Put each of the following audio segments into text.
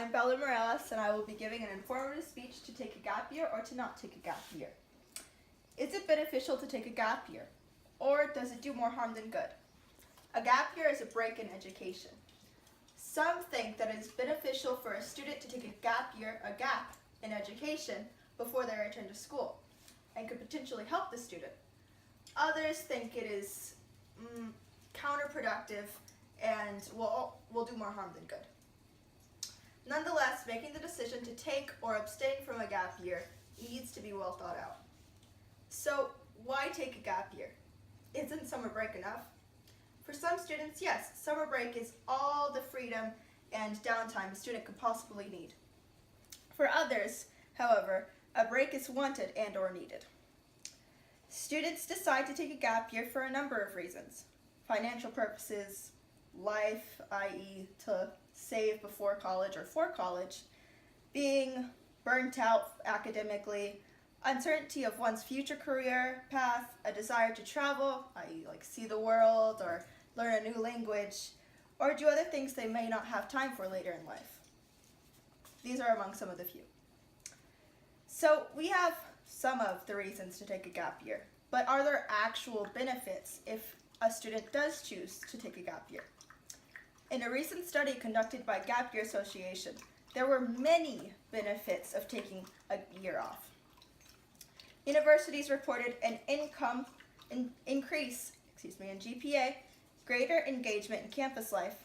I'm Bella Morales, and I will be giving an informative speech to take a gap year or to not take a gap year. Is it beneficial to take a gap year, or does it do more harm than good? A gap year is a break in education. Some think that it is beneficial for a student to take a gap in education before they return to school, and could potentially help the student. Others think it is counterproductive and will do more harm than good. Nonetheless, making the decision to take or abstain from a gap year needs to be well thought out. So, why take a gap year? Isn't summer break enough? For some students, yes, summer break is all the freedom and downtime a student could possibly need. For others, however, a break is wanted and or needed. Students decide to take a gap year for a number of reasons. Financial purposes, life, i.e. to save before college or for college, being burnt out academically, uncertainty of one's future career path, a desire to travel, i.e. like see the world or learn a new language, or do other things they may not have time for later in life. These are among some of the few. So we have some of the reasons to take a gap year, but are there actual benefits if a student does choose to take a gap year? In a recent study conducted by Gap Year Association, there were many benefits of taking a year off. Universities reported an increase in GPA, greater engagement in campus life,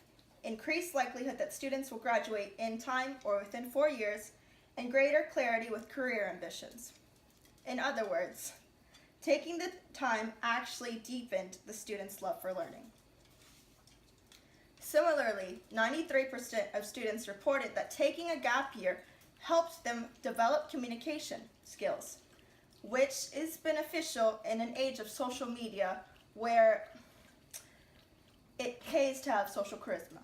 increased likelihood that students will graduate in time or within 4 years, and greater clarity with career ambitions. In other words, taking the time actually deepened the students' love for learning. Similarly, 93% of students reported that taking a gap year helped them develop communication skills, which is beneficial in an age of social media where it pays to have social charisma.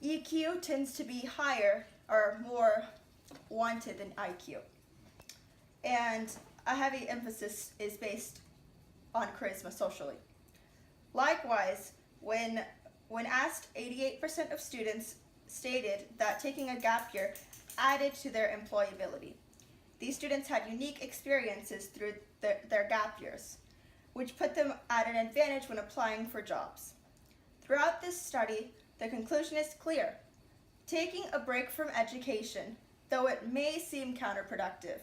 EQ tends to be higher or more wanted than IQ, and a heavy emphasis is based on charisma socially. Likewise, when asked, 88% of students stated that taking a gap year added to their employability. These students had unique experiences through their gap years, which put them at an advantage when applying for jobs. Throughout this study, the conclusion is clear. Taking a break from education, though it may seem counterproductive,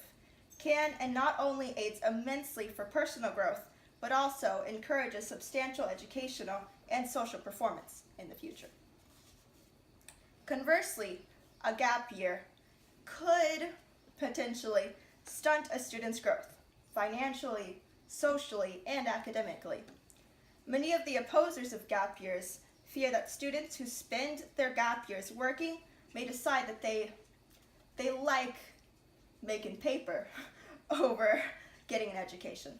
can and not only aids immensely for personal growth, but also encourages substantial educational and social performance in the future. Conversely, a gap year could potentially stunt a student's growth, financially, socially, and academically. Many of the opposers of gap years fear that students who spend their gap years working may decide that they like making paper over getting an education.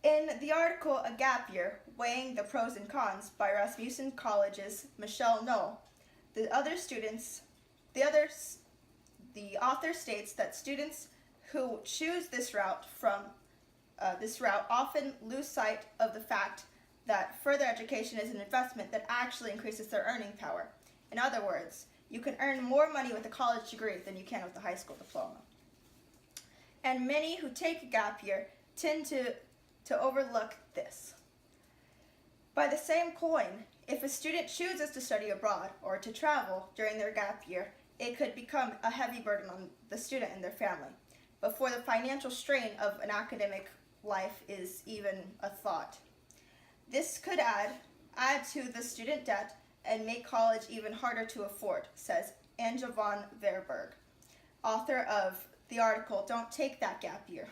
In the article A Gap Year, Weighing the Pros and Cons by Rasmussen College's Michelle Knoll, the author states that students who choose this route often lose sight of the fact that further education is an investment that actually increases their earning power. In other words, you can earn more money with a college degree than you can with a high school diploma. And many who take a gap year tend to overlook this. By the same coin, if a student chooses to study abroad or to travel during their gap year, it could become a heavy burden on the student and their family, before the financial strain of an academic life is even a thought. This could add to the student debt and make college even harder to afford, says Anja von Verberg, author of the article Don't Take That Gap Year.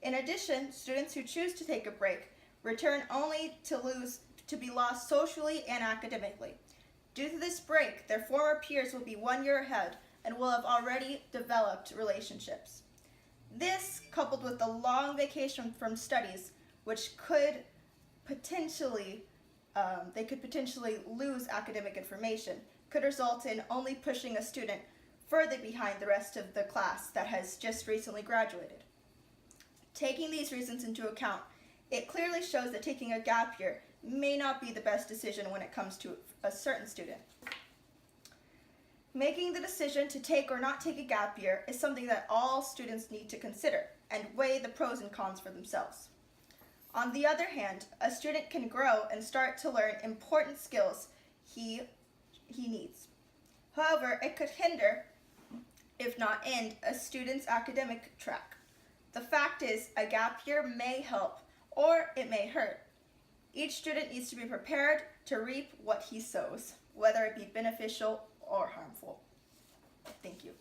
In addition, students who choose to take a break return only to be lost socially and academically. Due to this break, their former peers will be 1 year ahead and will have already developed relationships. This, coupled with the long vacation from studies, which could potentially lose academic information, could result in only pushing a student further behind the rest of the class that has just recently graduated. Taking these reasons into account, it clearly shows that taking a gap year may not be the best decision when it comes to a certain student. Making the decision to take or not take a gap year is something that all students need to consider and weigh the pros and cons for themselves. On the other hand, a student can grow and start to learn important skills he needs. However, it could hinder, if not end, a student's academic track. The fact is, a gap year may help or it may hurt. Each student needs to be prepared to reap what he sows, whether it be beneficial or harmful. Thank you.